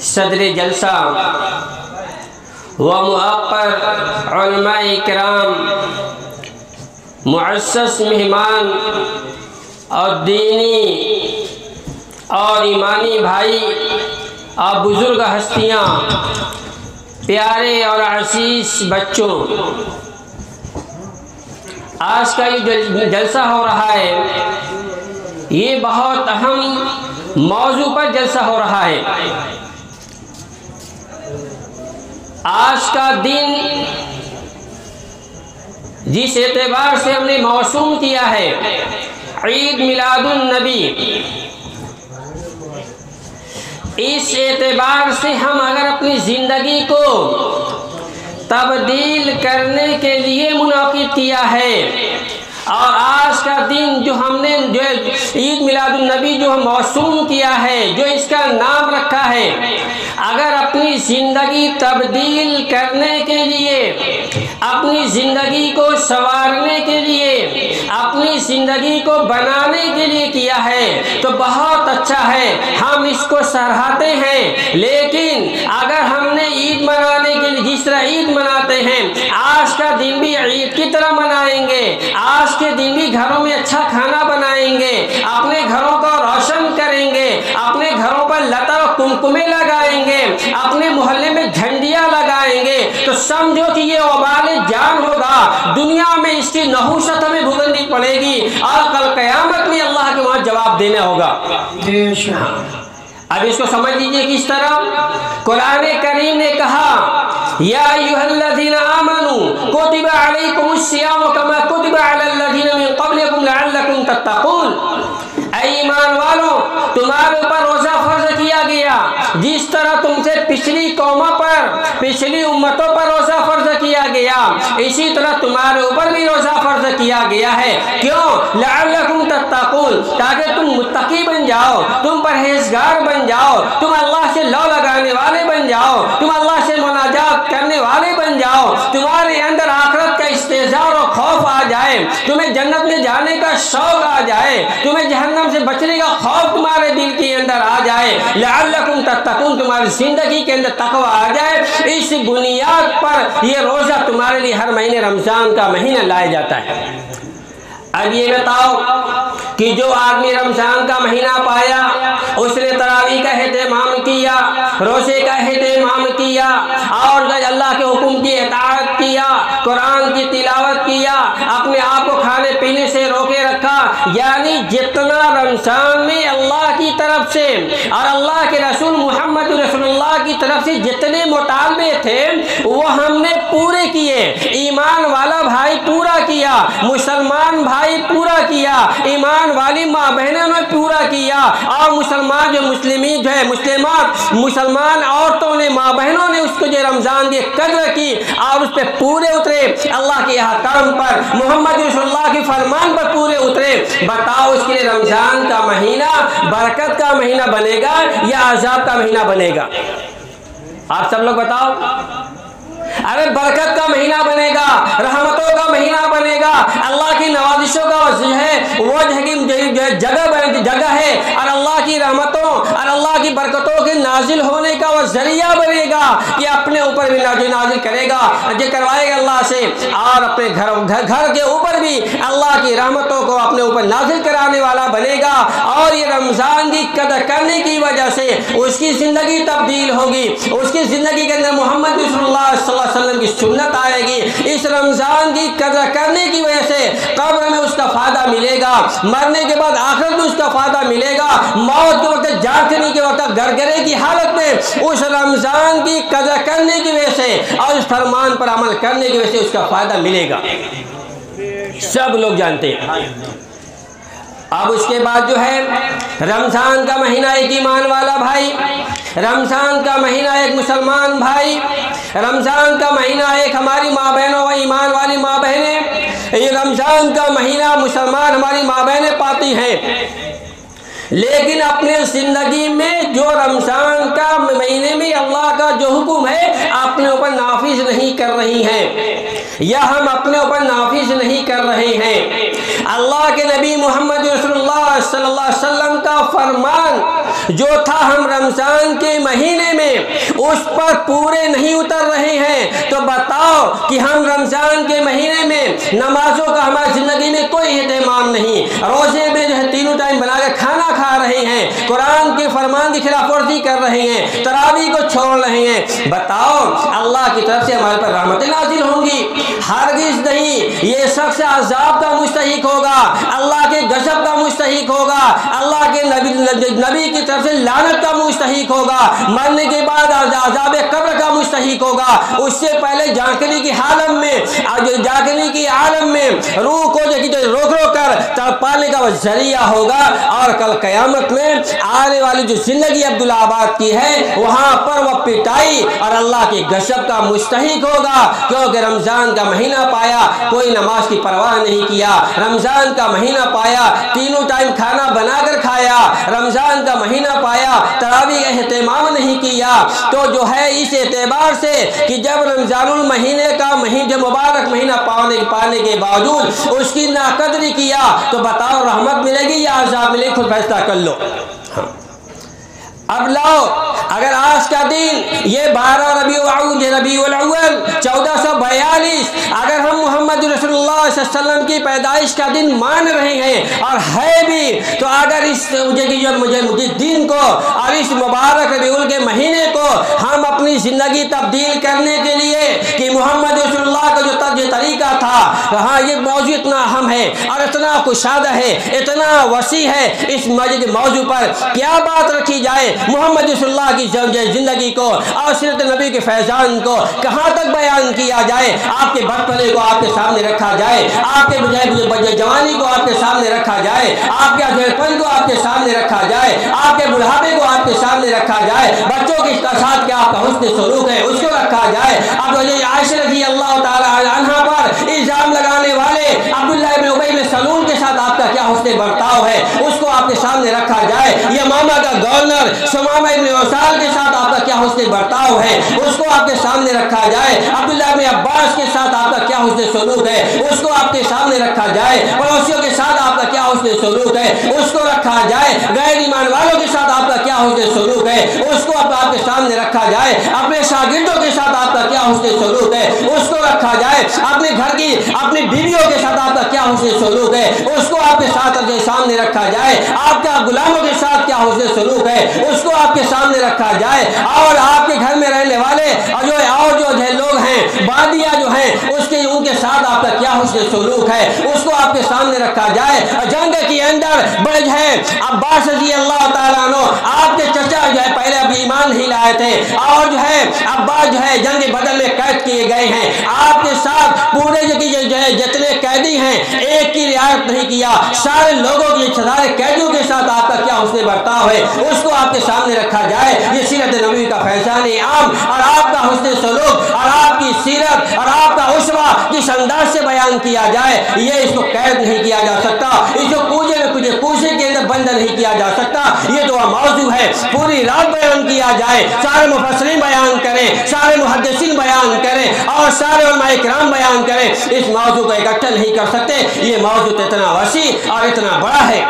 सदर जलसा व मुअक्कर उलमाए किराम, मुअस्सस मेहमान और दीनी और ईमानी भाई और बुज़ुर्ग हस्तियाँ, प्यारे और अज़ीज़ बच्चों, आज का ये जलसा हो रहा है, ये बहुत अहम मौजू पर जलसा हो रहा है। आज का दिन जिस एतबार से हमने मौसूम किया है ईद मिलादुन नबी, इस एतबार से हम अगर अपनी ज़िंदगी को तब्दील करने के लिए मुनाकिद किया है और आज का दिन जो हमने जो ईद मिलादुन नबी जो मौसूम किया है, जो इसका नाम रखा है, अगर अपनी ज़िंदगी तब्दील करने के लिए, अपनी ज़िंदगी को संवारने के लिए, अपनी ज़िंदगी को बनाने के लिए किया है तो बहुत अच्छा है, हम इसको सराहते हैं। लेकिन अगर हमने ईद मनाने के लिए जिस तरह ईद मनाते हैं, आज का दिन भी ईद की तरह मनाएंगे, आज के दिन भी घरों में अच्छा खाना बनाएंगे, अपने घरों को रोशन करेंगे, अपने घरों पर लता और कुमकुमे लगाएंगे, अपने मोहल्ले में झंडियाँ लगाएंगे, तो समझो कि ये वबाल जान होगा, दुनिया में इसकी नहुसत हमें भुगतनी पड़ेगी और कल क़यामत में अल्लाह के वहाँ जवाब देना होगा। अब इसको समझ लीजिए किस तरह कुरान करीम ने कहा: या अय्युहल्लज़ीना आमनू कुतिबा अलैकुमुस सियामु कमा कुतिबा अलल्लज़ीना मिन क़ब्लिकुम लअल्लकुम तत्तक़ून। ऐ ईमान वालों, तुम्हारे ऊपर रोज़ा फर्ज किया गया जिस तरह तुमसे पिछली कौमों पर, पिछली उम्मतों पर रोज़ा फर्ज किया गया, इसी तरह तुम्हारे ऊपर भी रोज़ा फर्ज किया गया है। क्यों? लअल्लकुम तत्तक़ून, ताकि तुम मुत्तकी बन जाओ, तुम परहेज़गार बन जाओ, तुम अल्लाह से लौ लगाने वाले बन जाओ, तुम अल्लाह से मुनाजात करने वाले बन जाओ, तुम्हारे अंदर आखिरत का इस्तेज़ार और खौफ आ जाए, तुम्हें जन्नत में जाने का शौक आ जाए, तुम्हें जहन्नम से बचने का खौफ तुम्हारे दिल के अंदर आ जाए, लअल्लकुम तत्तक़ून, तुम्हारी जिंदगी के अंदर तक़वा आ जाए। इस बुनियाद पर यह रोज़ा तुम्हारे लिए हर महीने रमज़ान का महीना लाया जाता है। अब ये बताओ कि जो आदमी रमज़ान का महीना पाया, उसने तरावी का एहतमाम किया, रोज़े का एहतमाम किया और अल्लाह के हुक्म की इताअत किया, कुरान की तिलावत किया, अपने आप को खाने पीने से रोके रखा, यानी जितना रमज़ान में अल्लाह की तरफ से और अल्लाह के रसूल मोहम्मद रसूलुल्लाह की तरफ से जितने मुतालबे थे वो हमने पूरे किए। ईमान वाला भाई पूरा किया, मुसलमान भाई पूरा किया, ईमान वाली माँ बहनों ने पूरा किया और मुसलमान जो मुस्लिमी जो है मुसलमान औरतों ने, माँ बहनों ने उसको जो रमज़ान की कदर की और उस पर पूरे उतरे, अल्लाह के अहकाम पर, मोहम्मद रसूलुल्लाह के फरमान पर पूरे उतरे। बताओ इसके लिए रमज़ान का महीना बरकत का महीना बनेगा या अजाब का महीना बनेगा? आप सब लोग बताओ। अरे बरकत का महीना बनेगा, रहमतों का महीना बनेगा, अल्लाह की नवाजिशों का जो है वो जगह है, और अल्लाह की रहमतों और अल्लाह की बरकतों के नाजिल होने का वो जरिया बनेगा कि अपने ऊपर भी नाजिल करेगा, जो करवाएगा अल्लाह से, और अपने घर के ऊपर भी अल्लाह की रहमतों को अपने ऊपर नाजिल कराने वाला बनेगा। और ये रमज़ान की कदर करने की वजह से उसकी ज़िंदगी तब्दील होगी, उसकी ज़िंदगी के अंदर मोहम्मद सल्लल्लाहु अलैहि वसल्लम की सुन्नत आएगी। इस रमज़ान की कदर करने की वजह से कब्र में उसका फ़ायदा मिलेगा, मरने के बाद आखिरत में उसका फ़ायदा मिलेगा, मौत के वक्त जागने के वक्त गरगरे की हालत में उस रमज़ान की कदर करने की वजह से और उस फरमान पर अमल करने की वजह से उसका फ़ायदा मिलेगा, सब लोग जानते हैं। अब उसके बाद जो है रमज़ान का महीना एक ईमान वाला भाई, रमज़ान का महीना एक मुसलमान भाई, रमज़ान का महीना एक हमारी माँ बहनों व ईमान वाली माँ बहनें, ये रमज़ान का महीना मुसलमान हमारी माँ बहनें पाती हैं, लेकिन अपने ज़िंदगी में जो रमज़ान का महीने में अल्लाह का जो हुक्म है अपने ऊपर नाफिज नहीं कर रही हैं, या हम अपने ऊपर नाफिज नहीं कर रहे हैं। अल्लाह के नबी मोहम्मद रसूलुल्लाह सल्लल्लाहु अलैहि वसल्लम का फरमान जो था हम रमज़ान के महीने में उस पर पूरे नहीं उतर रहे हैं, तो बताओ कि हम रमज़ान के महीने में नमाजों का हमारी ज़िंदगी में कोई एहतमाम नहीं, रोज़े में जो है तीनों टाइम बनाकर खाना खा रहे हैं, कुरान के फरमान की खिलाफवर्जी कर रहे हैं, तरावी को छोड़ रहे हैं, बताओ अल्लाह की तरफ से हमारे पर रहमतें नाजिल होंगी? हरगिज़ नहीं। ये शख्स अज़ाब का मुस्तहिक होगा, अल्लाह के गज़ब का मुस्तहिक होगा, अल्लाह के नबी की तरफ से लानत का मुस्तहिक होगा, मरने के बाद अज़ाब कब्र का मुस्तहिक होगा। उससे पहले जागने की हालत में, जागने की आलम में रूह को रोक कर तड़पाने का जरिया होगा, और कल क़यामत में आने वाली जो जिंदगी अब्दुल आबाद की है वहाँ पर वह पिटाई और अल्लाह के गज़ब का मुस्तहिक होगा, क्योंकि रमज़ान का महीना पाया, कोई नमाज की परवाह नहीं किया, रमज़ान का महीना पाया, तीनों टाइम खाना बनाकर खाया, रमज़ान का महीना पाया, तरावी का एहतमाम नहीं किया। तो जो है इस एतबार से कि जब रमज़ानुल महीने का जो मुबारक महीना पाने के बावजूद उसकी नाकदरी किया, तो बताओ रहमत मिलेगी या अज़ाब मिलेगी? खुद फैसला कर लो। हाँ। अब लाओ, अगर आज का दिन ये 12 रबीउल अव्वल 1442 अगर हम मोहम्मद रसूलुल्लाह सल्लल्लाहु अलैहि वसल्लम की पैदाइश का दिन मान रहे हैं और है भी, तो अगर इस मुझे दिन को और इस मुबारक रबीउल के महीने को हम अपनी ज़िंदगी तब्दील करने के लिए कि मोहम्मद रसूलुल्लाह का जो तरीका था, हाँ ये मौजू इतना अहम है और इतना कुशादा है, इतना वसी है, इस मौजू पर क्या बात रखी जाए? मोहम्मद रसूलुल्लाह की ज़िंदगी को और सीरत नबी के फैज़ान को कहाँ तक बयान किया जाए? आपके बचपने को आपके सामने रखा जाए, आपके जवानी को आपके सामने रखा जाए, आपके अधेड़पन को आपके सामने रखा जाए, आपके बुढ़ापे को आपके सामने रखा जाए, बच्चों के साथ क्या आपका हुस्न सलूक है उसको रखा जाए। अब आयशा रज़ी अल्लाह ताला अन्हा पर इल्ज़ाम लगाने वाले अब्दुल्लाह इब्न उबई बिन सलूल के साथ आपका क्या हुस्न बर्ताव है उसको आपके सामने रखा जाए। यमामा का गवर्नर सुमामा इब्न उसाल के साथ आपका क्या हुस्न बर्ताव है उसको आपके सामने रखा जाए। अब्दुल्लाह इब्न अब्बास के साथ आपका क्या हुस्न सलूक है उसको आपके सामने रखा जाए। पड़ोसियों के साथ आपका क्या हुस्न सलूक है उसको रखा जाए। गैर ईमान वालों के साथ आपका क्या हुस्न सलूक है उसको आपके सामने रखा जाए। अपने शागिर्दों के साथ आपका क्या हुस्न सलूक है उसको रखा जाए। अपने घर की अपनी बीवियों के साथ आपका क्या हुस्न सलूक है उसको आपके साथ सामने रखा जाए। आपका गुलामों के साथ क्या हुस्न सलूक है उसको आपके सामने रखा जाए। और आपके घर में रहने वाले और जो लोग हैं बादिया जो हैं उसके उनके साथ आपका क्या हुस्न सलूक है उसको आपके सामने रखा जाए। जंग के अंदर बड़े है अब्बास रज़ी अल्लाह ताला अन्हु आपके चचा जो है पहले अभी ईमान नहीं लाए थे और जो है अब्बास जो है जंग बदल में कैद किए गए हैं। आपके साथ पूरे जितने कैदी हैं एक की रियायत नहीं किया, सारे लोगों के सारे कैदियों के साथ आपका क्या हुस्न बर्ताव है उसको आपके सामने रखा जाए। ये सीरत नबी का फैज़ान आम और आपका हुस्न सलूक और आपकी सीरत और आपका उस्वा जिस अंदाज से बयान किया जाए ये इसको कैद नहीं किया जा सकता, इसको कूजे के अंदर बंद नहीं किया जा सकता। ये जो मौजू है पूरी रात बयान किया जाए, सारे मुफस्सिरीन बयान करें, सारे मुहद्दिसीन बयान करें और सारे उलमाए किराम बयान करें, इस मौजू को इकट्ठा नहीं कर सकते। ये मौजू इतना वसी और इतना बड़ा है।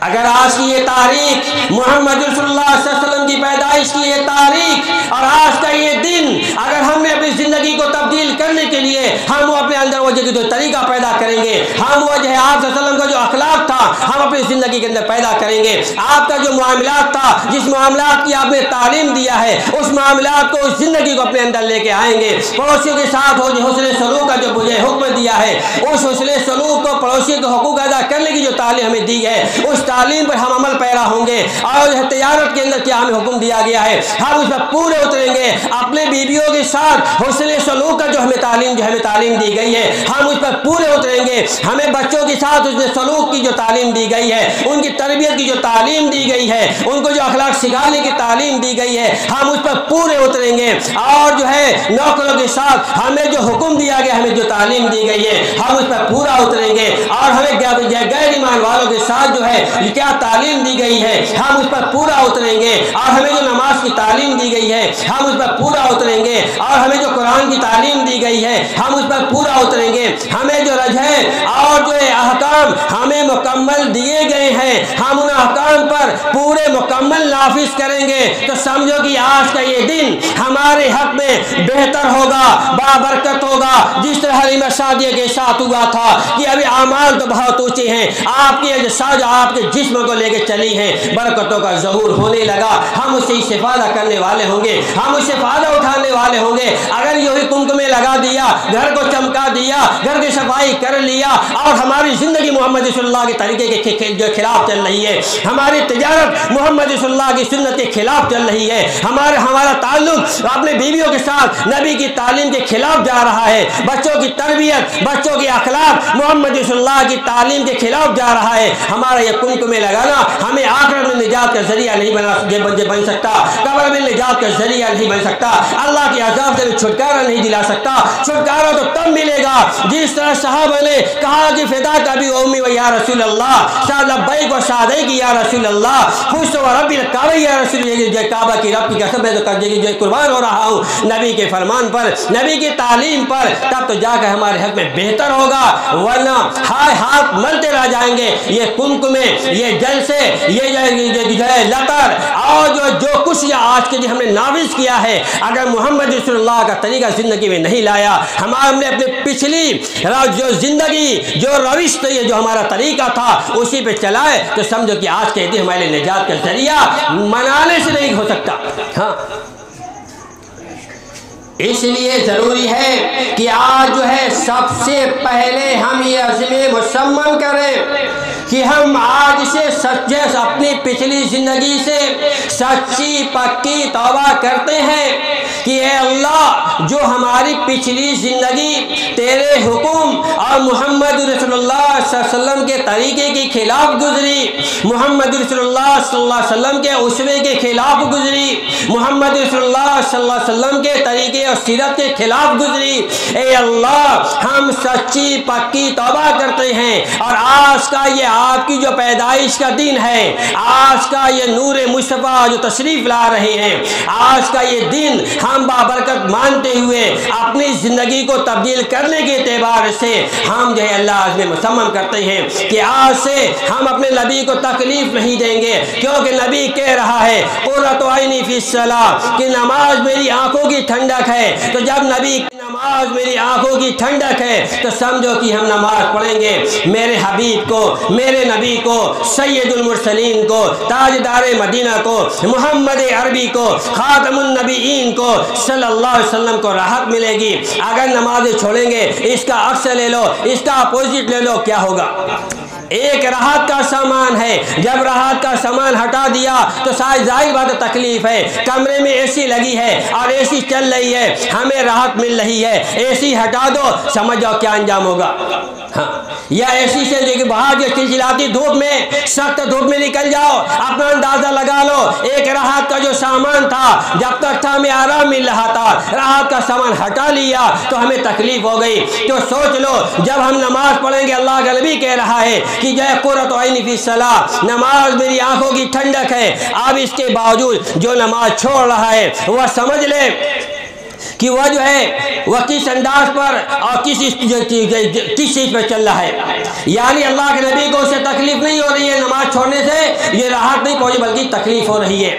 अगर आज की ये तारीख मोहम्मद रसूलुल्लाह सल्लल्लाहु अलैहि वसल्लम की पैदाइश की ये तारीख और आज का ये दिन अगर हमने अपनी ज़िंदगी को तब्दील करने के लिए हम वो अपने अंदर वो जो तरीका पैदा करेंगे, हम वो जो है आप सल्लल्लाहु अलैहि वसल्लम का जो अखलाक था हम अपनी ज़िंदगी के अंदर पैदा करेंगे। आपका जो मामलात था, जिस मामलात की आपने तालीम दिया है, उस मामलात को उस ज़िंदगी को अपने अंदर लेके आएंगे। पड़ोसियों के साथ हो जो हुस्न सलूक का जो मुझे हुक्म दिया है, उस हुस्न सलूक को पड़ोसियों के हुकूक अदा करने की जो तालीम हमें दी है, उस तालीम पर हम अमल पैरा होंगे। और तिजारत के अंदर क्या हमें हुक्म दिया गया है हम उस पर पूरे उतरेंगे। अपने बीवियों के साथ हुस्न सलूक का जो हमें तालीम दी गई है हम उस पर पूरे उतरेंगे। हमें बच्चों के साथ हुस्न सलूक की जो तालीम दी गई है, उनकी तरबियत की जो तालीम दी गई है, उनको जो अखलाक सिखाने की तालीम दी गई है हम उस पर पूरे उतरेंगे। और जो है नौकरों के साथ हमें जो हुक्म दिया गया, हमें जो तालीम दी गई है हम उस पर पूरा उतरेंगे। और हमें गैर ईमान वालों के साथ जो है क्या तालीम दी गई है हम उस पर पूरा उतरेंगे। और हमें जो नमाज की तालीम दी गई है हम उस पर पूरा उतरेंगे। और हमें जो कुरान की तालीम दी गई है हम उस पर पूरा उतरेंगे। हमें जो रज़े और जो अहकाम हमें मुकम्मल दिए गए हैं हम उन अहकाम पर पूरे मुकम्मल नाफिज करेंगे। तो समझो कि आज का ये दिन हमारे हक में बेहतर होगा, बाबरकत होगा। जिस तरह हलीमा सादिया के साथ हुआ था कि अभी आमाल तो बहुत ऊंचे हैं, आपके साज आपके जिस्म को लेकर चली हैं, बरकतों का ज़हूर होने लगा। हम उससे इस्तेफादा करने वाले होंगे, हम उससे फ़ायदा उठाने वाले होंगे। अगर यही कुमकुमे लगा दिया, घर को चमका दिया, घर की सफाई कर लिया और हमारी ज़िंदगी मोहम्मद सल्लल्लाहु के तरीके के जो खिलाफ चल रही है, हमारी तिजारत मोहम्मद सल्लल्लाहु की सुन्नत के खिलाफ चल रही है, हमारा ताल्लुक अपने बीवियों के साथ नबी की तालीम के खिलाफ जा रहा है, बच्चों की तरबियत, बच्चों की अखलाक मोहम्मद सल्लल्लाहु की तालीम के खिलाफ जा रहा है, हमारा यह कुमकुमे लगाना हमें आखिरत में निजात का जरिया नहीं बन सकता, कब्र में निजात का जरिया नहीं बन सकता, अल्लाह के अज़ाब से छुटकारा नहीं दिला सकता। छुटकारा तो तब मिलेगा जिस तरह सहाबा ने कहा कि फिदा कभी उम्मी व या रसूल अल्लाह, लब्बैक व सअदैक या रसूल अल्लाह, खुश व रब्बिल काबा या रसूल, ये काबा की रब की कसम है तो जो कुर्बान हो रहा हूँ नबी के फरमान पर, नबी की तालीम पर, तब तो जाकर हमारे हक में बेहतर होगा। वरना हाथ मलते रह जाएंगे। ये कुमकुमे, ये जलसे, ये लतर और जो कुछ आज के लिए हमने नाविज किया है, अगर मोहम्मद रसूलुल्लाह का तरीका ज़िंदगी में नहीं लाया, हमने अपने पिछली जो ज़िंदगी जो रविश ये जो हमारा तरीका था उसी पे चलाए, तो समझो कि आज के दिन हमारे निजात का जरिया मनाने से नहीं हो सकता। हाँ, इसलिए ज़रूरी है कि आज जो है सबसे पहले हम ये अज़्म मुसम्मम करें कि हम आज से सच्चे अपनी पिछली ज़िंदगी से सच्ची पक्की तौबा करते हैं कि ए अल्लाह, जो हमारी पिछली ज़िंदगी तेरे हुक्म और मोहम्मद रसूलुल्लाह सल्लल्लाहु अलैहि वसल्लम के तरीके के खिलाफ गुजरी, मोहम्मद रसूलुल्लाह सल्लल्लाहु अलैहि वसल्लम के उसवे के खिलाफ गुजरी, मोहम्मद रसूलुल्लाह सल्लल्लाहु अलैहि वसल्लम के तरीके और सीरत के खिलाफ गुजरी, ए अल्लाह हम सच्ची पक्की तौबा करते हैं। और आज का ये आपकी जो पैदाइश का दिन है, आज का ये नूर मुस्तफ़ा जो तशरीफ़ ला रहे हैं, आज का ये दिन हम बाबरकत मानते हुए अपनी ज़िंदगी को तब्दील करने के एतबार से हम जो है अल्लाह में मुसम्मम करते हैं कि आज से हम अपने नबी को तकलीफ़ नहीं देंगे, क्योंकि नबी कह रहा है क़ुर्रतु ऐनी फ़िस्सलाह कि नमाज मेरी आँखों की ठंडक है। तो जब नबी की नमाज मेरी आँखों की ठंडक है तो समझो कि हम नमाज पढ़ेंगे मेरे हबीब को, मेरे नबी को, सैयदुल मुरसलीन को, ताजदार मदीना को, मोहम्मद अरबी को, खातमुन नबीईन को सल्लल्लाहु अलैहि वसल्लम को राहत मिलेगी। अगर नमाज़ें छोड़ेंगे, इसका अक्स ले लो, इसका अपोजिट ले लो, क्या होगा? एक राहत का सामान है, जब राहत का सामान हटा दिया तो शायद जाहिर बात तकलीफ है। कमरे में एसी लगी है और एसी चल रही है, हमें राहत मिल रही है, एसी हटा दो, समझ जाओ क्या अंजाम होगा। हाँ, या एसी से जो बाहर जो चिलचिलाती धूप में, सख्त धूप में निकल जाओ, अपना अंदाजा लगा लो। एक राहत का जो सामान था, जब तक था हमें आराम मिल रहा था, राहत का सामान हटा लिया तो हमें तकलीफ हो गई। तो सोच लो, जब हम नमाज पढ़ेंगे, अल्लाह का नबी कह रहा है कि जय कुर्रतु ऐनी फी सलाह, नमाज मेरी आंखों की ठंडक है। अब इसके बावजूद जो नमाज छोड़ रहा है वह समझ ले कि वह जो है वह किस अंदाज पर और किस चीज पर चल रहा है। यानी अल्लाह के नबी को उससे तकलीफ नहीं हो रही है, नमाज छोड़ने से ये राहत नहीं पहुंची बल्कि तकलीफ हो रही है।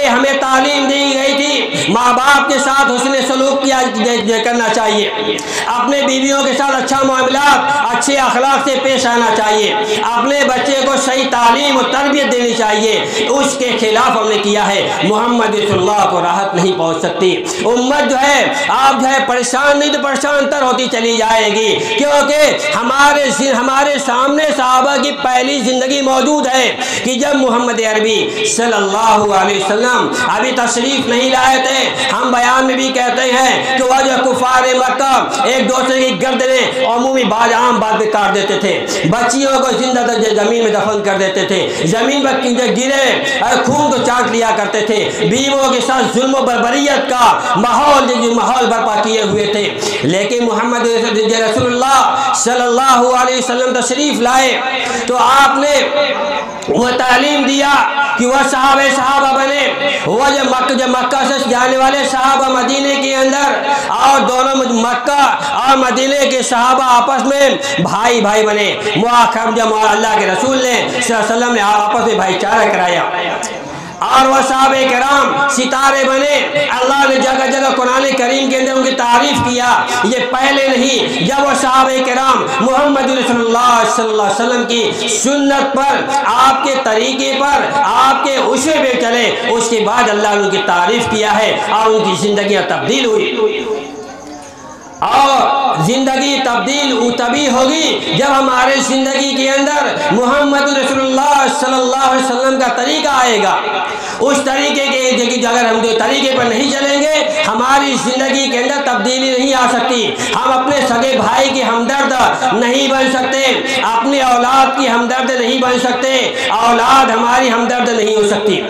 हमें तालीम दी गई थी माँ बाप के साथ हुस्न सलूक किया करना चाहिए, अपने बीवियों के साथ अच्छा मामला, अच्छे अखलाक से पेश आना चाहिए, अपने बच्चे को सही तालीम और तरबियत देनी चाहिए। उसके खिलाफ हमने किया है, मोहम्मद रसूलुल्लाह को राहत नहीं पहुंच सकती। उम्मत जो है आप जो है परेशान नहीं तो परेशान तर होती चली जाएगी, क्योंकि हमारे सामने सहाबा की पहली जिंदगी मौजूद है कि जब मोहम्मद अरबी सल्लल्लाहु अलैहि वसल्लम अभी तशरीफ नहीं लाए थे। हम बयान में भी कहते हैं कि वह जो कुफार मक्का एक दूसरे की गर्दनें और मुंह में बाज आम बात में काट देते थे, बच्चियों को जिंदा जमीन में दफन कर देते थे, जमीन पर गिरे खून को चाट लिया करते थे, बीवियों के साथ जुल्म बर्बरियत का माहौल बर्पा किए हुए थे। लेकिन मोहम्मद रसूलुल्लाह सल्लल्लाहु अलैहि वसल्लम तशरीफ लाए तो आपने वह तालीम दिया कि वह सहाबा बने। वह जब मक्का से जाने वाले सहाबा मदीने के अंदर और दोनों मक्का और मदीने के सहाबा आपस में भाई बने। जब अल्लाह के रसूल ने सल्लल्लाहु अलैहि वसल्लम ने आपस में भाईचारा कराया और वह सहाबे कराम सितारे बने। अल्लाह ने जगह जगह कुरान करीम के अंदर उनकी तारीफ किया। ये पहले नहीं, जब वह सहाबे कराम मोहम्मद रसूलुल्लाह सल्लल्लाहु अलैहि वसल्लम की सुन्नत पर, आपके तरीके पर, आपके उसे पे चले, उसके बाद अल्लाह ने उनकी तारीफ किया है और उनकी जिंदगियां तब्दील हुई। और जिंदगी तब्दील तभी होगी जब हमारे जिंदगी के अंदर मोहम्मद रसूलुल्लाह सल्लल्लाहु अलैहि वसल्लम का तरीका आएगा। उस तरीके के अगर हम जो तरीके पर नहीं चलेंगे, हमारी जिंदगी के अंदर तब्दीली नहीं आ सकती। हम अपने सगे भाई के हमदर्द नहीं बन सकते, अपने औलाद की हमदर्द नहीं बन सकते, औलाद हमारी हमदर्द नहीं हो सकती।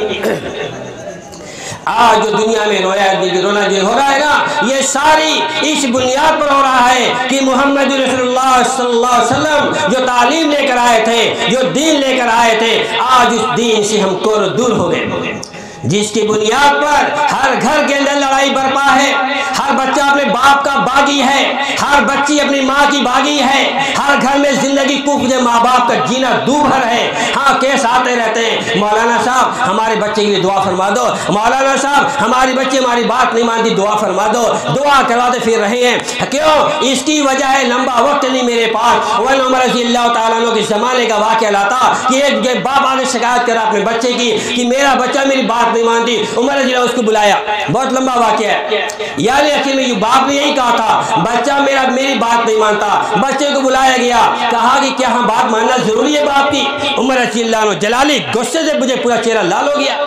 आज जो दुनिया में रोना जो हो रहा है ना, ये सारी इस बुनियाद पर हो रहा है कि मोहम्मद रसूलुल्लाह सल्लल्लाहु अलैहि वसल्लम जो तालीम लेकर आए थे, जो दीन लेकर आए थे, आज उस दीन से हम दूर हो गए, जिसकी बुनियाद पर हर घर के अंदर लड़ाई बरपा है। हर बच्चा अपने बाप का बागी है, हर बच्ची अपनी माँ की बागी है, हर घर में जिंदगी कुफर माँ बाप का जीना दूभर है। हाँ, केस आते रहते हैं, मौलाना साहब हमारे बच्चे के लिए दुआ फरमा दो, मौलाना साहब हमारी बच्ची हमारी बात नहीं मानती, दुआ फरमा दो, दुआ करवाते फिर रहे हैं। क्यों? इसकी वजह है लंबा वक्त नहीं मेरे पास। वह उमर रज़ियल्लाहु ताला अन्हु के ज़माने का वाक़या लाता कि एक बाप ने शिकायत करा अपने बच्चे की कि मेरा बच्चा मेरी बात नहीं मानती। उमर रज़ी उसको बुलाया, बहुत लंबा वाक़या है। यानी आखिर में बाप ने यही कहा था, बच्चा मेरी बात नहीं मानता। बच्चे को बुलाया गया, कहा कि क्या हम बात मानना जरूरी है बाप की? उमर रज़ी जलाली गुस्से से मुझे पूरा चेहरा लाल हो गया।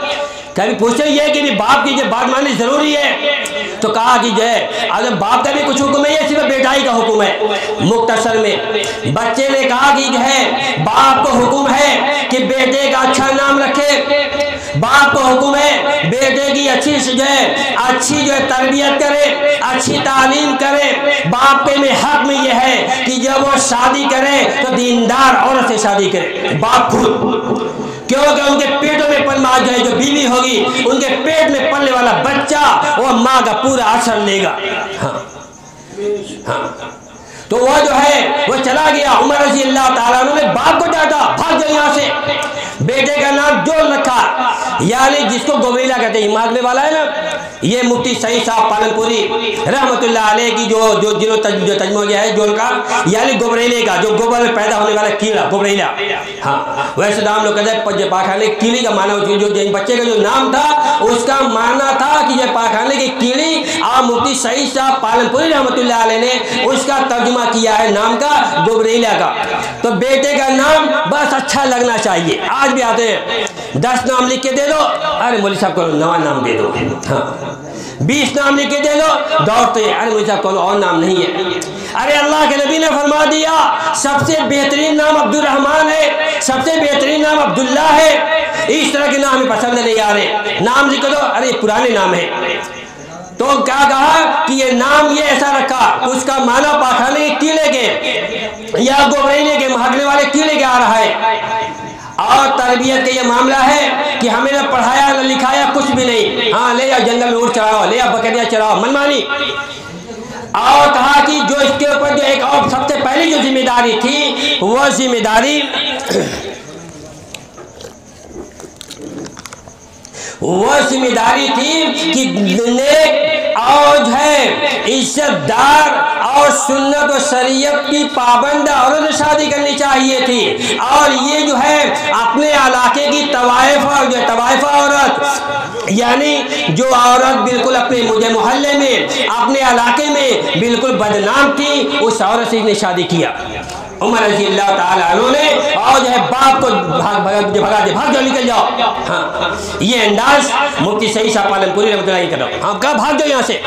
कभी पूछे ये कि भी बाप की जब बात माननी जरूरी है, तो कहा कि जो है अगर बाप का भी कुछ हुक्म है, ये सिर्फ बेटाई का हुक्म है। मुख्तसर में बच्चे ने कहा कि जो है बाप को हुक्म है कि बेटे का अच्छा नाम रखे, बाप को हुक्म है बेटे की अच्छी जो है तरबियत करे, अच्छी तालीम करे। बाप के में हक में यह है कि जब वो शादी करे तो दीनदार औरत से शादी करे, बाप खुद, क्योंकि उनके पेटों में पलमा जो है जो बीवी होगी, उनके पेट में पलने वाला बच्चा वो माँ का पूरा असर लेगा। हाँ। तो वो जो है वो चला गया। उमर रज़ी अल्लाह ताला अन्हु ने बाप को डांटा, भाग जाओ यहाँ से। बेटे का नाम जोल रखा, यानी जिसको गोबरीला कहते हैं, मारने वाला है ना, ये मुफ्ती सईद साहब पालनपुरी रहमतुल्लाह अलैह की जो तर्जुमा किया है जोल का, यानी गोबरेले का, जो गोबर में पैदा होने वाला कीड़ा गोबरेला। हाँ, वैसे तो हम लोग कहते हैं पाखाने की कीड़ी का माना, जो बच्चे का जो नाम था उसका माना था कि ये पाखाने की कीड़ी, और मुफ्ती सईद साहब पालनपुरी रहमतुल्लाह अलैह ने उसका तर्जुमा किया है नाम का गोबरेला का। तो बेटे का नाम बस अच्छा लगना चाहिए। आज भी आते हैं 10 नाम लिख के दे दो, अरे मौलवी साहब को नवा नाम दे दो। हाँ, 20 नाम लिख के दे दो, दौड़ते हैं, अरे मुझे कोई और नाम नहीं है। अरे अल्लाह के नबी ने फरमा दिया सबसे बेहतरीन नाम अब्दुल रहमान है, सबसे बेहतरीन नाम अब्दुल्ला है। इस तरह के नाम हमें पसंद नहीं आ रहे, नाम लिख दो, अरे पुराने नाम है। तो क्या कहा कि ये नाम ये ऐसा रखा, उसका माना पाखाने के कीड़े के या गोबरेले के महकने वाले कीड़े के आ रहा है। और तरबियत का ये मामला है कि हमें न पढ़ाया न लिखाया कुछ भी नहीं। हाँ, ले जाओ जंगल में ऊँट चढ़ाओ, ले जाओ बकरियाँ चढ़ाओ, मनमानी। और कहा कि जो इसके ऊपर जो एक और सबसे पहली जो जिम्मेदारी थी वो जिम्मेदारी थी कि नेक और है इज्जतदार और सुन्नत और शरीयत की पाबंद औरत से शादी करनी चाहिए थी। और ये जो है अपने इलाके की तवाइफा औरत, यानी जो औरत बिल्कुल अपने मुझे मोहल्ले में अपने इलाके में बिल्कुल बदनाम थी, उस औरत से इसने शादी किया। उमर रज़ी अल्लाह ताला अन्हु ने, और जो है बाप को भाग जाओ, निकल जाओ। हाँ, ये अंदाज मुफ्ती सईद साहब पालनपुरी रहमतुल्लाह अलैह करो। हाँ, कहा भाग जाओ यहाँ से,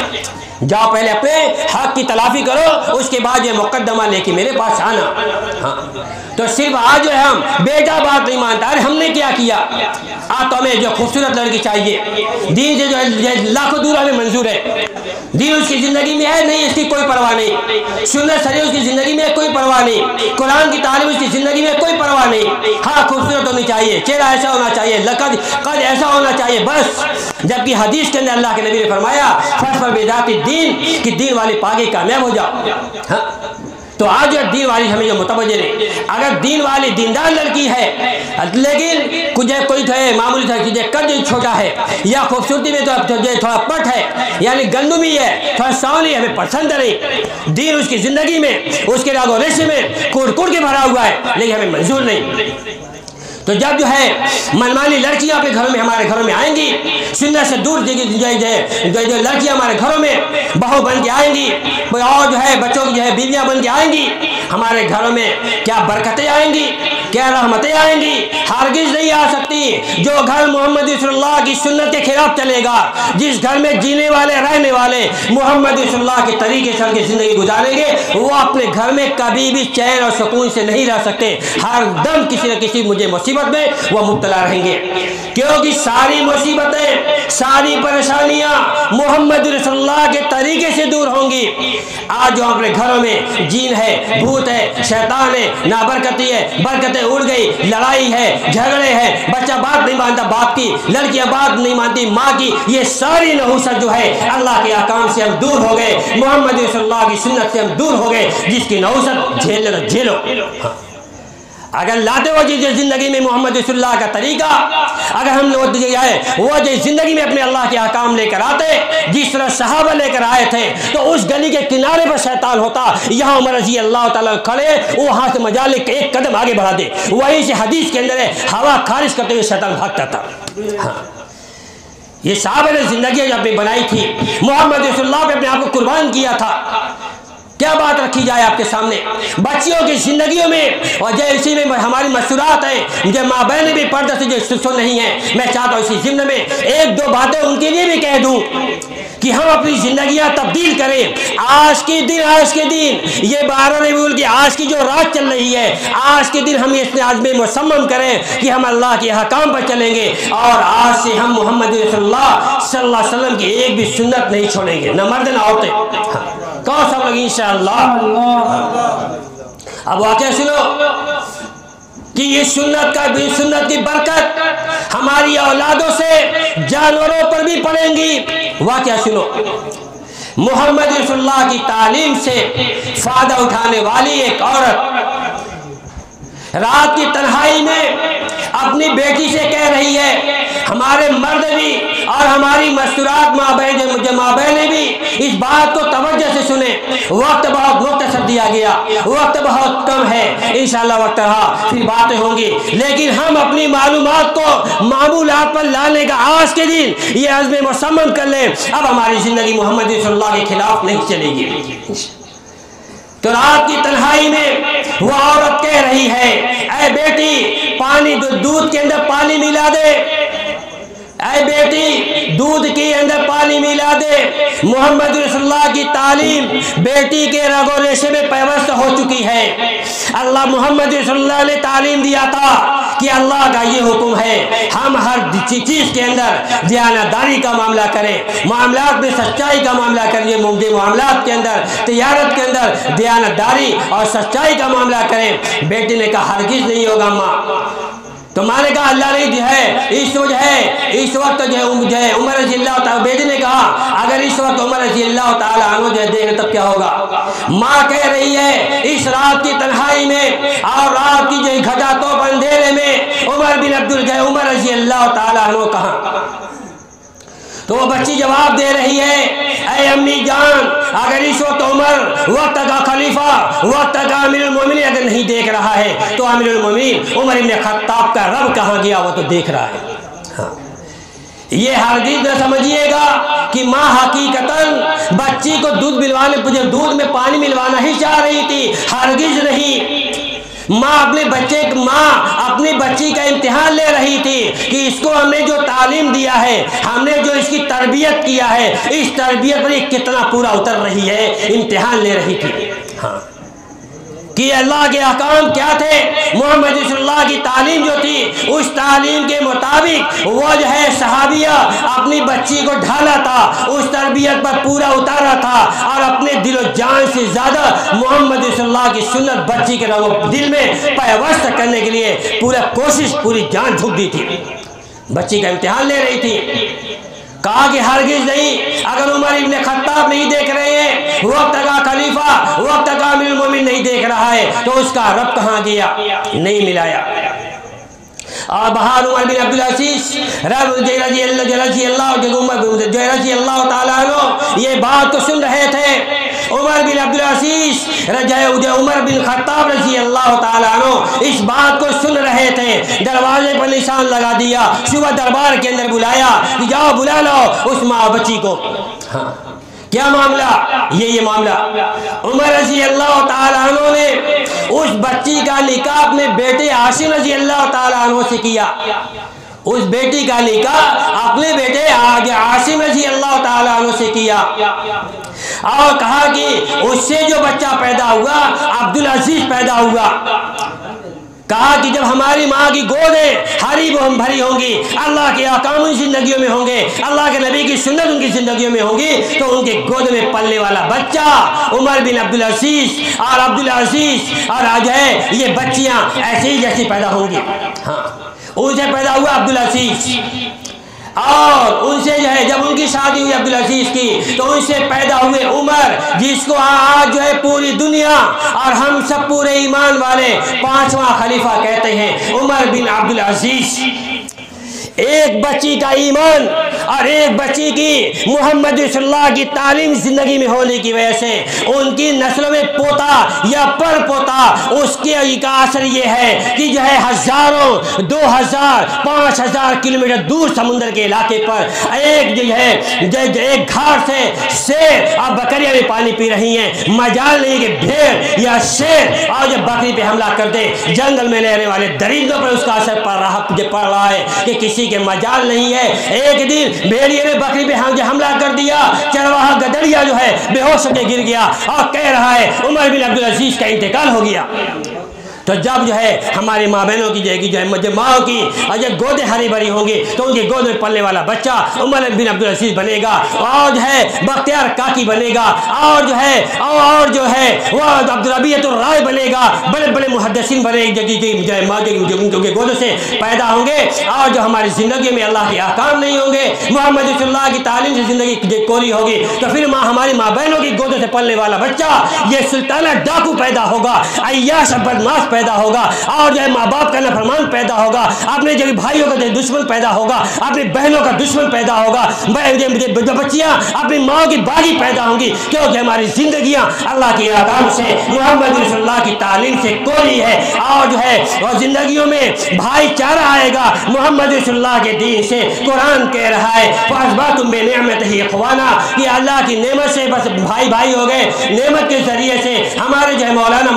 जाओ पहले अपने हक की तलाफी करो, उसके बाद ये मुकद्दमा लेके मेरे पास आना। हाँ, तो सिर्फ आज जो है हम बेटा बात नहीं मानता, अरे हमने क्या किया। तो हमें जो खूबसूरत लड़की चाहिए, दीन से जो है लाखों दूर हमें मंजूर है, दीन उसकी जिंदगी में है नहीं, इसकी कोई परवाह नहीं, सुन्नत शरीयत उसकी जिंदगी में कोई परवाह नहीं, कुरान की तालीम उसकी जिंदगी में कोई परवाह नहीं। हाँ, खूबसूरत होनी चाहिए, चेहरा ऐसा होना चाहिए, कद ऐसा होना चाहिए, बस। जबकि हदीस के अंदर अल्लाह के नबी ने फरमाया फस्बर बिज़ाति दीन, कि दीन वाली पाके कामयाब हो जाओ। हाँ, तो आज जो दीन वाली हमें जो मुतवज्जे नहीं, अगर दीन वाली दीनदार लड़की है लेकिन कुछ कोई मामूली था कि कद छोटा है या खूबसूरती में तो थोड़ा पट है, यानी गंदुमी है, थोड़ा सांवली, हमें पसंद नहीं, दीन उसकी जिंदगी में उसके रागो रेशे में कुड़ के भरा हुआ है, लेकिन हमें मंजूर नहीं। तो जब जो है मनमानी लड़कियां अपने घरों में हमारे घरों में आएंगी, सुन्नत से दूर जो लड़कियां हमारे घरों में बहू बन के आएंगी, और जो है बच्चों की जो है बीवियां बन के आएंगी, हमारे घरों में क्या बरकतें आएंगी, क्या रहमतें आएंगी। हरगिज़ नहीं आ सकती। जो घर मोहम्मद रसूलुल्लाह की सुन्नत के खिलाफ चलेगा, जिस घर में जीने वाले रहने वाले मोहम्मद रसूलुल्लाह के तरीके से उनकी जिंदगी गुजारेंगे, वो अपने घर में कभी भी चैन और सुकून से नहीं रह सकते। हर दम किसी न किसी मुझे मुसीबत में वो मुब्तला रहेंगे, क्योंकि सारी मुसीबतें सारी परेशानियां मोहम्मद रसूलुल्लाह के तरीके से दूर होंगी। आज जो अपने घरों में जीन है, भूत है, शैतान है, नाबरकती है, बरकतें उड़ गई, लड़ाई है, झगड़े हैं, बच्चा बात नहीं मानता बाप की, लड़कियां बात नहीं मानती माँ की, ये सारी नहुसत जो है अल्लाह के अहकाम से हम दूर हो गए, मोहम्मद रसूलुल्लाह की सुन्नत से हम दूर हो गए। जिसकी नहुसत झेलो। अगर लाते हो जिस जिंदगी में मोहम्मद रसूलुल्लाह का तरीका, अगर हम लोग वो जिस जिंदगी में अपने अल्लाह के अहकाम लेकर आते, जिस तरह सहाबा लेकर आए थे, तो उस गली के किनारे पर शैतान होता, यहाँ उमर रज़ी अल्लाह ताला खड़े, वो हाथ से मजाल के एक कदम आगे बढ़ा दे, वहीं से हदीस के अंदर है हवा खारिज करते हुए शैतान भागता था। हाँ, ये सहाबा ने जिंदगी जो अपनी बनाई थी, मोहम्मद रसूलुल्लाह पे अपने आप को कुर्बान किया था। क्या बात रखी जाए आपके सामने बच्चियों की जिंदगियों में, और जैसी में हमारी मसूरात है, जो माँ बहनें भी पर्दे से जो सुन नहीं है, मैं चाहता हूँ इसी जिम्न में एक दो बातें उनके लिए भी कह दूँ कि हम अपनी जिंदगियां तब्दील करें। आज के दिन ये 12 रबीउल की आज की जो रात चल रही है, आज के दिन हम इसमें आज में मुसम्मम करें कि हम अल्लाह के हकाम पर चलेंगे, और आज से हम मोहम्मद रसूलुल्लाह सल्लल्लाहु अलैहि वसल्लम की एक भी सुन्नत नहीं छोड़ेंगे, न मर्द न औरतें। कौन सब लोग इंशाअल्लाह। अब वाक़या सुनो कि ये सुन्नत की बरकत हमारी औलादों से जानवरों पर भी पड़ेंगी। वाक़या सुनो, मोहम्मद रसूलुल्लाह की तालीम से फ़ायदा उठाने वाली एक औरत रात की तन्हाई में अपनी बेटी से कह रही है, हमारे मर्द भी और हमारी मस्तूरात माँ बहनें भी इस बात को तवज्जो से सुने। वक्त बहुत मुख्तसर दिया गया, वक्त बहुत कम है, इंशाअल्लाह वक्त रहा फिर बातें होंगी, लेकिन हम अपनी मालूमात को मामूलात पर लाने का आज के दिन ये अज़्म मुसम्मम कर लें, अब हमारी ज़िंदगी मोहम्मद सल्लल्लाहु के खिलाफ नहीं चलेगी। तो रात की तन्हाई में वो औरत कह रही है, ऐ बेटी पानी दूध के अंदर पानी मिला दे, ऐ बेटी दूध के अंदर पानी मिला दे। मोहम्मद रसूलुल्लाह की तालीम बेटी के रगो रेशे में पैवस्त हो चुकी है। अल्लाह मोहम्मद रसूलुल्लाह ने तालीम दिया था कि अल्लाह का ये हुक्म है, हम हर चीज़ के अंदर दयानतदारी का मामला करें, मामलात में सच्चाई का मामला करें, मामलात के अंदर तिजारत के अंदर दयानतदारी और सच्चाई का मामला करें। बेटी ने कहा हरगिज़ नहीं होगा माँ। तो माँ ने कहा अल्लाह नहीं जो है इस वक्त जो है उमर रज़ी अल्लाह तआला, बेटी ने कहा अगर इस वक्त उमर रज़ी अल्लाह तआला अन्हु जो है देखे तब क्या होगा। माँ कह रही है इस रात की तन्हाई में और रात की जो घटा तो अंधेरे में उमर बिन अब्दुल गए, उमर रज़ी अल्लाह तआला अन्हु कहाँ। तो वो बच्ची जवाब दे रही है, ऐ अम्मी जान अगर इस वक्त उमर वक्त का खलीफा वक्त का अमीरुल मोमिनीन अगर नहीं देख रहा है तो अमीरुल मोमिनीन उमर इब्न खत्ताब का रब कहाँ गया, वो तो देख रहा है। हाँ। ये हरगिज़ न समझिएगा कि माँ हकीकतन बच्ची को दूध में पानी मिलवाना ही चाह रही थी, हरगिज़ नहीं। माँ अपनी बच्ची का इम्तिहान ले रही थी कि इसको हमने जो तालीम दिया है, हमने जो इसकी तरबियत किया है, इस तरबियत पर कितना पूरा उतर रही है, इम्तिहान ले रही थी। हाँ कि अल्लाह के अहकाम क्या थे, मोहम्मद सल्लल्लाहु की तालीम जो थी उस तालीम के मुताबिक वो जो है सहाबिया अपनी बच्ची को ढाला था, उस तरबियत पर पूरा उतारा था और अपने दिलो जान से ज़्यादा मोहम्मद सल्लल्लाहु की सुन्नत बच्ची के दिल में पैवस्त करने के लिए पूरा कोशिश पूरी जान झोंक दी थी। बच्ची का इम्तिहान ले रही थी। कहा कि हरगिज़ नहीं, अगर उमर इब्न खत्ताब नहीं देख रहे हैं, वक्त का खलीफा वक्त का अमीरुल मोमिनीन नहीं देख रहा है तो उसका रब कहाँ गया, नहीं मिलाया। और बहार उमर बिन अब्दुल अजीज रज़ी अल्लाह तआला अन्हु ये बात तो सुन रहे थे। उमर बिन अब्दुल अजीज उमर बिन खत्ताब रज़ी अल्लाह तआला अन्हु इस बात को सुन रहे थे। दरवाजे पर निशान लगा दिया, सुबह दरबार के अंदर बुलाया कि जाओ बुला लो उस माँ बच्ची को। हाँ क्या मामला, ये मामला उमर रज़ी अल्लाह तआला अन्हु ने उस बच्ची का निकाह अपने बेटे आसिम रज़ी अल्लाह तआला अन्हु से किया। उस बेटी का निकाह अपने बेटे आसिम रज़ी अल्लाह तआला अन्हु से किया और कहा कि उससे जो बच्चा पैदा हुआ अब्दुल अजीज पैदा हुआ। कहा कि जब हमारी माँ की गोदें हरी भरी होंगी, अल्लाह के अहकाम उनकी ज़िंदगियों में होंगे, अल्लाह के नबी की सुन्नत उनकी ज़िंदगियों में होंगी, तो उनके गोद में पलने वाला बच्चा उमर बिन अब्दुल अजीज और आज है ये बच्चियाँ ऐसे ही जैसी पैदा होंगी। हाँ उनसे पैदा हुआ अब्दुल अजीज और उनसे जो है जब उनकी शादी हुई अब्दुल अजीज की तो उनसे पैदा हुए उमर, जिसको आज जो है पूरी दुनिया और हम सब पूरे ईमान वाले 5वां खलीफा कहते हैं, उमर बिन अब्दुल अजीज। एक बच्ची का ईमान और एक बच्ची की मोहम्मद सल्लल्लाहु की तालीम जिंदगी में होने की वजह से उनकी नस्लों में पोता या पर पोता उसके का असर ये है कि जो है हजारों 2000 5000 किलोमीटर दूर समुद्र के इलाके पर एक जो है एक घाट से शेर और बकरियां भी पानी पी रही हैं। मजाल नहीं कि भेड़ या शेर और जब बकरी पे हमला कर दे, जंगल में रहने वाले दरिंदों पर उसका असर पड़ रहा है कि किसी के मजाल नहीं है। एक दिन भेड़िए ने बकरी पे हमला कर दिया, चरवाहा गदड़िया जो है बेहोश होकर गिर गया और कह रहा है उमर बिन अब्दुल अजीज का इंतकाल हो गया। तो जब जो है हमारी माँ बहनों की जाएगी जो है माँ की और जब गोदें हरी भरी होंगी तो उनकी गोद में पलने वाला बच्चा उमर बिन अब्दुल अजीज बनेगा और जो है बख्तियार काकी बनेगा और जो है वह अब्दुल रबीअतुर राय बनेगा। बड़े बड़े मुहद्दिसीन बनेंगे जो है माँ उनके गोदों से पैदा होंगे और जो हमारी ज़िंदगी में अल्लाह के अहकाम नहीं होंगे, मोहम्मद सल्लल्लाहु की तालीम से ज़िंदगी कोरी होगी, तो फिर हमारी माँ बहनों की गोदों से पलने वाला बच्चा ये सुल्ताना डाकू पैदा होगा, अय्याश बदमाश पैदा होगा, और जो है माँ बाप का नाफरमान पैदा होगा, अपने जो भाइयों का दुश्मन पैदा होगा, अपनी बहनों का दुश्मन पैदा होगा, बच्चियाँ अपनी माँ की बागी पैदा होंगी, क्योंकि हमारी जिंदगियाँ अल्लाह के अहकाम से, मोहम्मद रसूलुल्लाह की तालीम से कोरी है। और जो है और जिंदगियों में भाईचारा आएगा मोहम्मद रसूलुल्लाह के दीन से। कुरान कह रहा है फअस्बहतुम बिनिअमतिही इख्वाना, कि अल्लाह की नेमत से बस भाई भाई हो गए। नेमत के जरिए से हमारे जो है मौलाना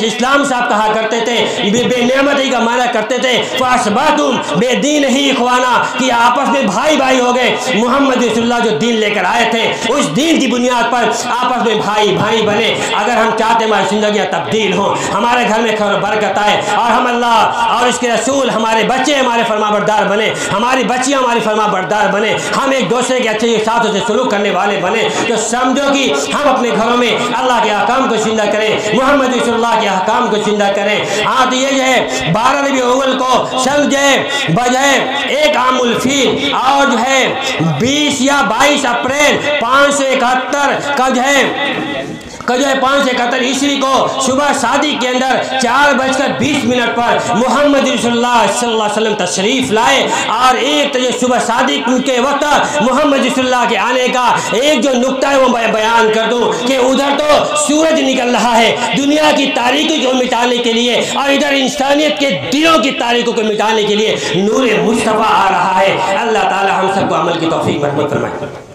इस्लाम साहब कहा करते थे, बेनेमती का माना करते थे फअस्बहतुम बेदीनिही इख्वाना, कि आपस में भाई भाई हो गए। मोहम्मद रसूलुल्लाह जो दीन लेकर आए थे उस दीन की बुनियाद पर आपस में भाई भाई बने। अगर हम चाहते हमारी जिंदगियाँ तब्दील हों, हमारे घर में खैर बरकत आए, और हम अल्लाह और इसके रसूल, हमारे बच्चे हमारे फरमाबरदार बने, हमारी बच्चियाँ हमारी फरमाबरदार बने, हम एक दूसरे के अच्छे साथों से सलूक करने वाले बने, तो समझो कि हम अपने घरों में अल्लाह के अहकाम को जिंदा करें, मोहम्मद रसूलुल्लाह के अहकाम को जिंदा करें। हाँ, तो ये जो है 12 रबी अव्वल को समझे बजाय एक आमुल फील, और जो है 20 या 22 अप्रैल 571 का जो है 571 ईस्वी को सुबह शादी के अंदर 4:20 पर मोहम्मद रसूलुल्लाह सल्लल्लाहु अलैहि वसल्लम तशरीफ लाए। और एक तो ये सुबह शादी के वक्त मोहम्मद रसूलुल्लाह के आने का एक जो नुक्ता है वो बयान कर दूं कि उधर तो सूरज निकल रहा है दुनिया की तारीकी को मिटाने के लिए, और इधर इंसानियत के दिलों की तारीकों को मिटाने के लिए नूर मुस्तफ़ा आ रहा है। अल्लाह ताला हम सबको अमल की तौफीक रहमत फरमाए।